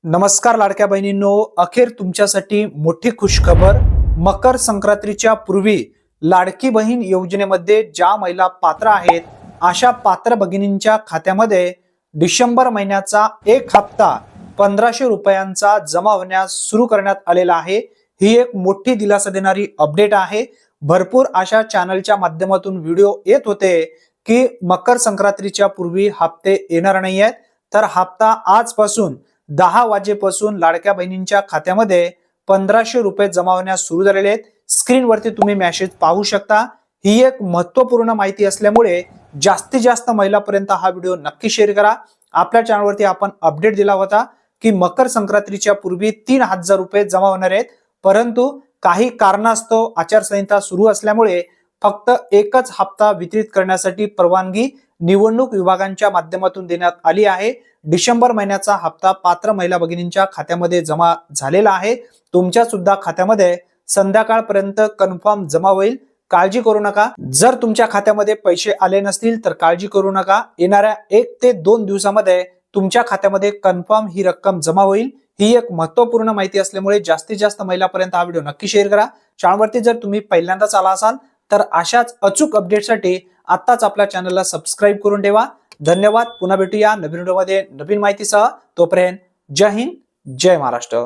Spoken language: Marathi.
नमस्कार लाडक्या बहिणींनो, अखेर तुमच्यासाठी मोठी खुशखबर। मकर संक्रांतीच्या पूर्वी लाडकी बहीण योजनेमध्ये ज्या महिला पात्र आहेत अशा पात्र भगिनींच्या खात्यामध्ये डिसेंबर महिन्याचा एक हप्ता 1500 रुपयांचा जमा होण्यास सुरू करण्यात आलेला आहे। ही एक मोठी दिलासा देणारी अपडेट आहे। भरपूर अशा चॅनलच्या माध्यमातून व्हिडिओ येत होते की मकर संक्रांतीच्या पूर्वी हप्ते येणार नाहीयेत, तर हप्ता आजपासून 10 वाजेपासून लाडक्या बहिणींच्या खात्यामध्ये 1500 रुपये जमा होण्यास सुरू झालेले आहेत। स्क्रीनवरती तुम्ही मेसेज पाहू शकता। ही एक महत्त्वपूर्ण माहिती असल्यामुळे जास्तीत जास्त महिलांपर्यंत हा व्हिडिओ नक्की शेअर करा। आपल्या चॅनलवरती आपण अपडेट दिला होता की मकर संक्रांतीच्या पूर्वी 3000 रुपये जमा होणार आहेत, परंतु काही कारणास्तव आचारसंहिता सुरू असल्यामुळे फक्त एकच हप्ता वितरित करण्यासाठी परवानगी निवडणूक विभागांच्या माध्यमातून देण्यात आली आहे। डिसेंबर महिन्याचा हप्ता पात्र महिला भगिनींच्या खात्यामध्ये जमा झालेला आहे। तुमच्या सुद्धा खात्यामध्ये संध्याकाळपर्यंत कन्फर्म जमा होईल, काळजी करू नका। जर तुमच्या खात्यामध्ये पैसे आले नसतील तर काळजी करू नका, येणाऱ्या 1 ते 2 दिवसामध्ये तुमच्या खात्यामध्ये कन्फर्म ही रक्कम जमा होईल। ही एक महत्त्वपूर्ण माहिती असल्यामुळे जास्तीत जास्त महिलांपर्यंत हा व्हिडिओ नक्की शेअर करा। चॅनलवरती जर तुम्ही पहिल्यांदाच आला असाल तर अशाच अचूक अपडेटसाठी आत्ताच आपल्या चॅनलला सबस्क्राइब करून ठेवा। धन्यवाद। पुन्हा भेटूया नवीन व्हिडिओमध्ये नवीन माहितीसह। तोपर्यंत जय हिंद, जय महाराष्ट्र।